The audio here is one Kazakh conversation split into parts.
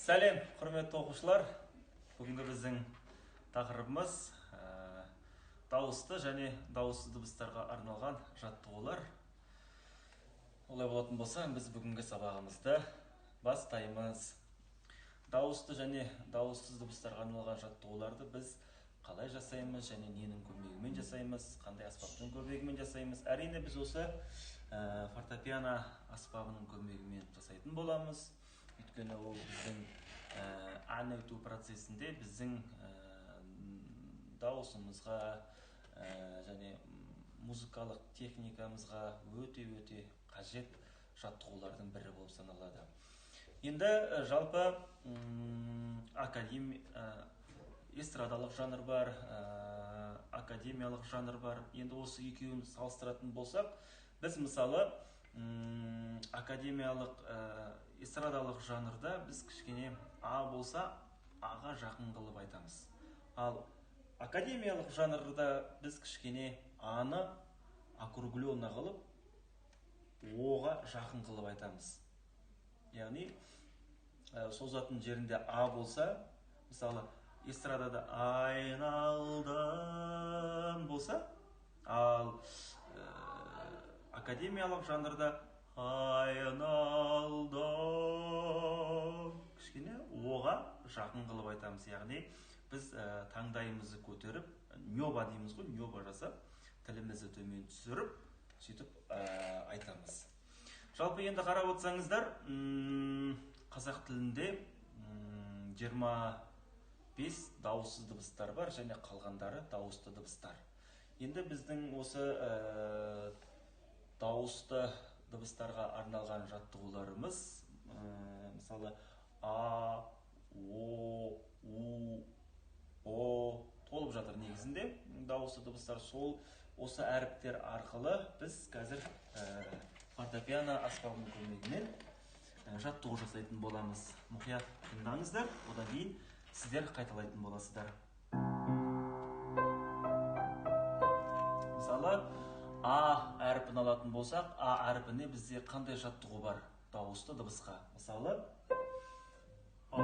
Сәлем, құрметті оқушылар. Бүгінгі біздің тақырыбымыз дауысты және дауыссыз дыбыстарға арналған жаттығулар. Олай болатын болса, біз бүгінгі сабағымызды бастаймыз. Дауысты және дауыссыз дыбыстарға арналған жаттығуларды біз қалай жасаймыз және ненің көмегімен жасаймыз, қандай аспаптың көмегімен жасаймыз. Әрине біз осы фортепиано аспабының көмегімен жасайтын боламыз. Өйткені ол біздің ән айту процесінде біздің дауысымызға және музыкалық техникамызға өте қажет жаттығулардың бірі болып саналады. Енді жалпы эстрадалық жанр бар, академиялық жанр бар. Енді осы екеуін салыстыратын болсақ, біз мысалы академиялық эстрадалық жанрда біз кішкене А болса, Аға жақын қылып айтамыз. Ал академиялық жанрда біз кішкене Аны округленно қылып, Оға жақын қылып айтамыз. Яғни, созатын жерінде А болса, мысалы, эстрадада айналдым болса, ал академиялық жанрда айналдым кішкене Оға жақын қылып айтамыз. Яғни, біз таңдайымызды көтеріп, нёба дейміз ғой, нёба жасап, тілімізді төмен түсіріп, сөйтіп айтамыз. Жалпы енді қарап отырсаңыздар, қазақ тілінде 25 дауыссыз дыбыстар бар, және қалғандары дауысты дыбыстар. Енді біздің осы дауысты дыбыстарға арналған жаттығуларымыз, мысалы А, О, У, О толып жатыр негізінде. Дауысты дыбыстар сол осы әріптер арқылы біз қазір фортепиано аспабының көмегімен жаттығу жасайтын боламыз. Мұқият тыңдаңыздар, одан кейін сіздер қайталайтын боласыздар. Мысалы, А әріпін алатын болсақ, А әріпіне бізде қандай жаттығу бар дауысты дыбысқа? Мысалы, О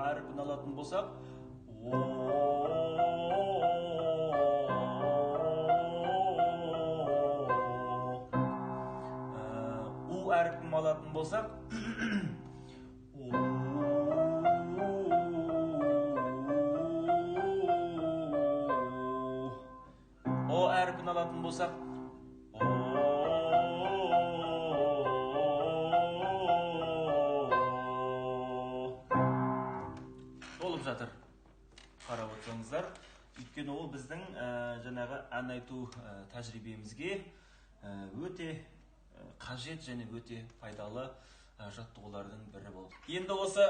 әріпін алатын болсақ, У әріпін алатын болсақ, О әріпін алатын болсақ, толып жатыр. Қарап отырсаңыздар, өйткені ол біздің жаңағы ән айту тәжірибемізге өте қажет және өте пайдалы жаттығулардың бірі болды. Енді осы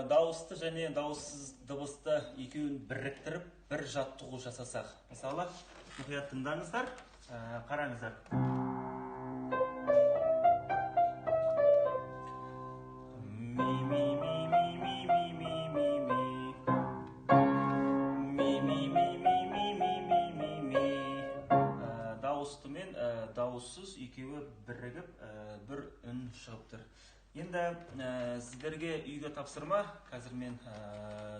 дауысты және дауыссыз дыбысты екеуін біріктіріп, бір жаттығу жасасақ. Мысалы, мұқият тыңдаңыздар, қараңыздар. Дауысты мен дауыссыз екеуі бірігіп, бір үн шығып тұр. Енді сіздерге үйге тапсырма, қазір мен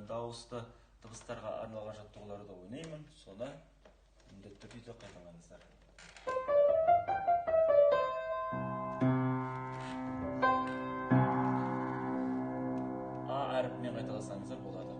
дауысты дыбыстарға арналған жаттығуларды ойнаймын, соны міндетті түрде қайталаңыздар. А әріпімен қайталасаңыздар болады.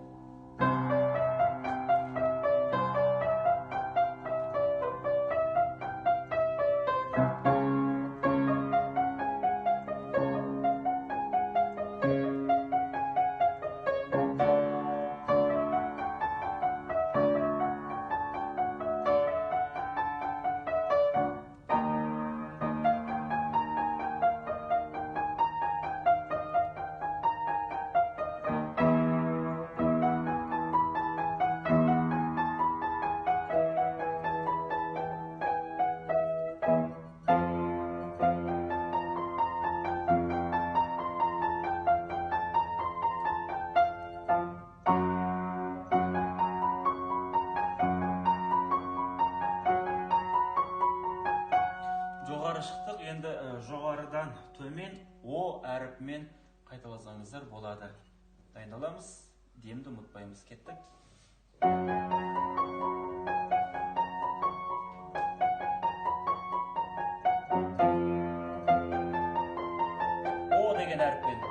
жоғарыдан төмен О әріпімен қайталасаңыздар болады. Дайындаламыз, демді ұмытпаймыз. Кеттік. О деген әріппен.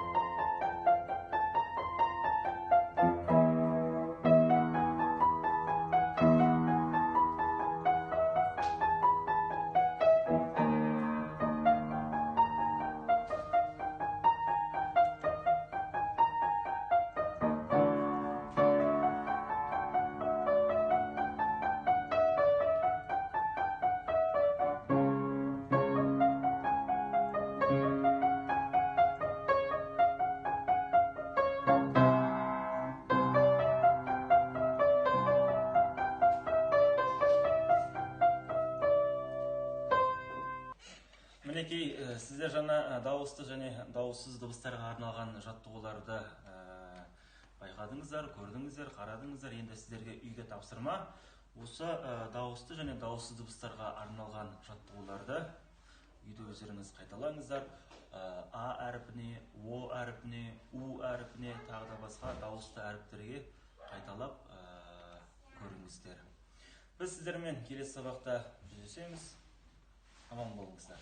Мінекей, сіздер жаңа дауысты және дауыссыз дыбыстарға арналған жаттығуларды байқадыңыздар, көрдіңіздер, қарадыңыздар. Енді сіздерге үйге тапсырма. Осы дауысты және дауыссыз дыбыстарға арналған жаттығуларды үйде өздеріңіз қайталаңыздар. А әріпіне, О әріпіне, У әріпіне, тағы да басқа дауысты әріптерге қайталап көріңіздер. Біз сіздермен келесі сабақта жүздесеміз. Аман болыңыздар.